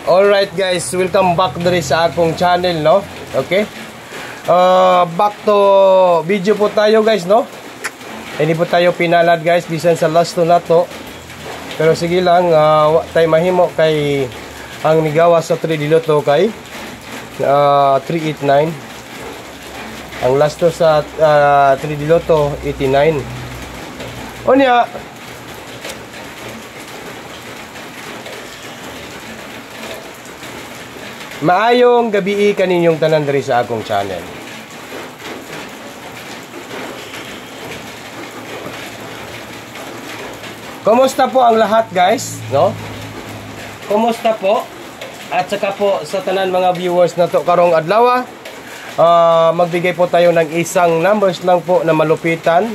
Alright guys, welcome back diri sa akong channel, no? Okay? Back to video po tayo guys, no? Hindi po tayo pinalad guys, bisan sa last to na to. Pero sige lang, tayo mahimo kay ang nigawa sa 3D Lotto kay 389. Ang last to sa 3D Lotto 89. Onya, maayong gabi kaninyong tanan diri sa akong channel. Kumusta po ang lahat guys, no? Kumusta po? At saka po sa tanan mga viewers na to karong adlaw, magbigay po tayo ng isang numbers lang po na malupitan.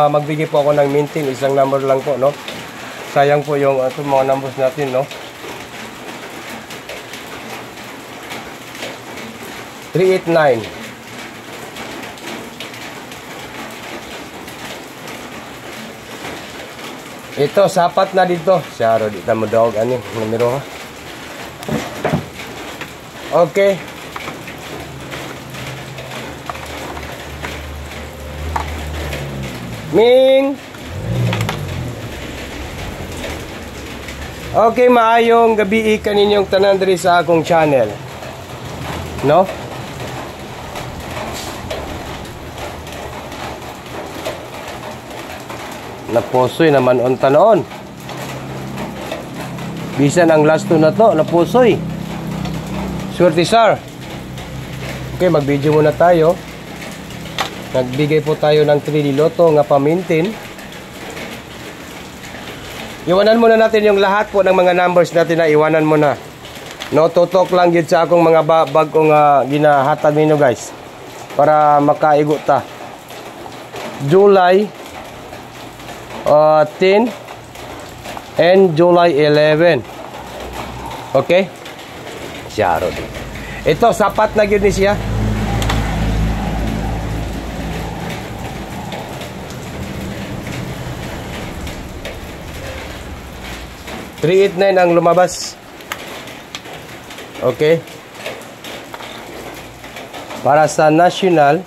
Magbigay po ako ng mintin, isang number lang po, no? Sayang po yung mga numbers natin, no? 389. Ito, sapat na dito. Siyaro, di na mo dawag ani, numero ha. Okay. Ming. Okay, maayong gabi kaninyong tanan diri sa akong channel. No? Napusoy naman unta noon. Bisan ang last two na to, napusoy. Swerte sir. Okay, mag-video muna tayo. Nagbigay po tayo ng 3D Lotto nga pamintin. Iwanan muna natin yung lahat po ng mga numbers natin na iwanan muna. No, tutok lang yun sa akong mga bagong ginahatag ninyo guys. Para makaigo ta. July 10 and July 11. Okay? Siyaro din. Ito, sapat na yun ni siya. $389 ang lumabas. Okay? Para sa national,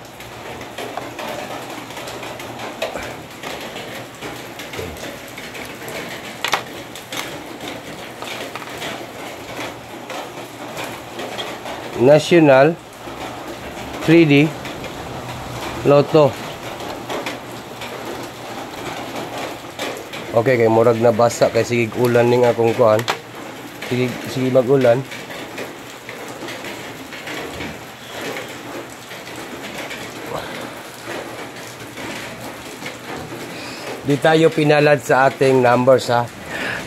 National 3D Lotto. Okay, kay murag na basa kay sige ulan ning akong kuan. Sige mag-ulan. Di tayo pinalad sa ating numbers ha.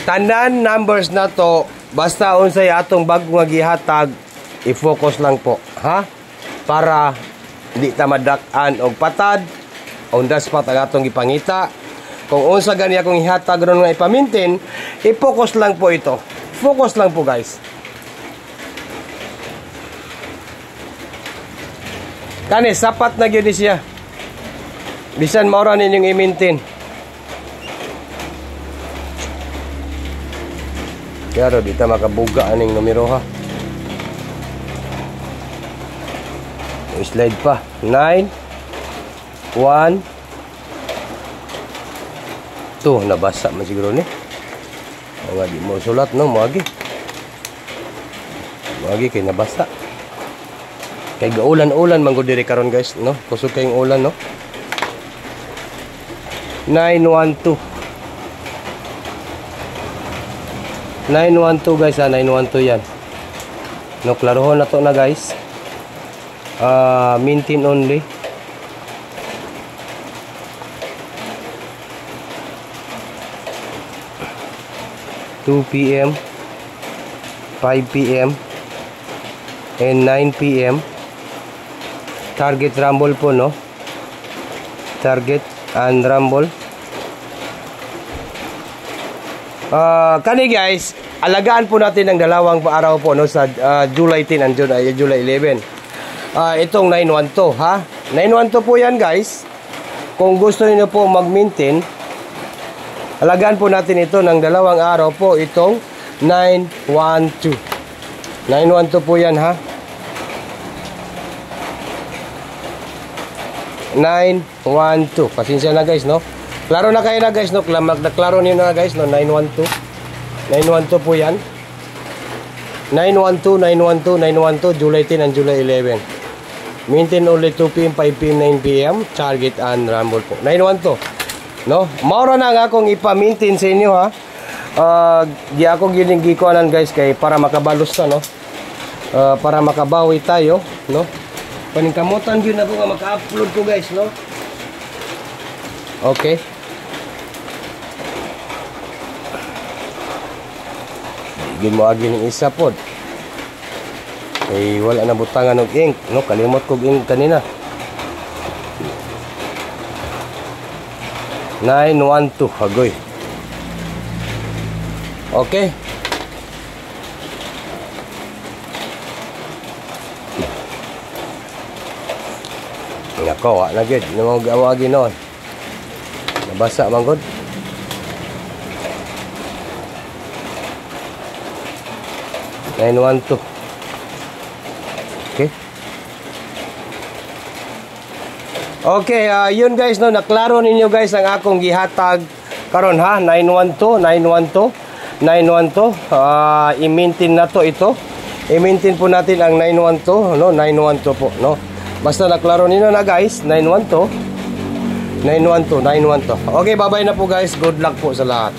Tanan numbers na to, basta unsay atong bagong gihatag, i-focus lang po, ha? Para di ta madak-an og patad, on the spot ang atong ipangita. Kung unsa gani akong ihatag ron nga ipamintin, i-focus lang po ito. Focus lang po, guys. Kani sapat na gyud siya. Bisan maura ninyong i-maintain. Pero di ta makabuga aning numero ha. Slide pa 9 1 2. Nabasa man siguro ni. Nga di mo sulat no, moagi kay nabasa. Kay gaulan-ulan man gud diri karon guys, no? Kusog kayong ulan, no? 912 guys, 912 yan. No, klarohon na to na guys. Mintin only. (2 PM) 5 PM and 9 PM. Target rumble po, no? Target and rumble. Kani guys, alagaan po natin ng dalawang araw po, no, sa July 10 and July 11. Itong 912 ha. 912 po yan guys. Kung gusto niyo po mag-maintain, alagaan po natin ito ng dalawang araw po, itong 912. 912 po yan, ha? 912. Pasensya na guys, no? Klaro na kayo na guys, no? Klaro niyo na guys, no? 912. 912 po yan. 912, 912, 912, July 10 and July 11. Maintain only 2 p.m., 5 p.m., 9 p.m. Target and rumble po. 912. No? Maura na nga akong ipa-maintain sa inyo, ha? Di ako ginigikuanan guys kay para makabalos na, no? Para makabawi tayo, no? Paningkamutan yun ako nga maka-upload ko guys, no? Okay. Higin mo agi ng isa pod. Eh, wala na butangan ng ink, no? Kalimot ko ink kanina. 912, hagoy. Okay. Nako, wala na gid. Nang gawagi noon. Nabasa man gud. Nine 112. Okay. Okay, yun guys, no, naklaro ninyo guys ang akong gihatag karon, ha. 912, 912, 912. I-maintain na to ito. I-maintain po natin ang 912, no, 912 po, no. Basta naklaro ninyo na guys, 912, 912, 912. Okay, bye-bye na po guys. Good luck po sa lahat.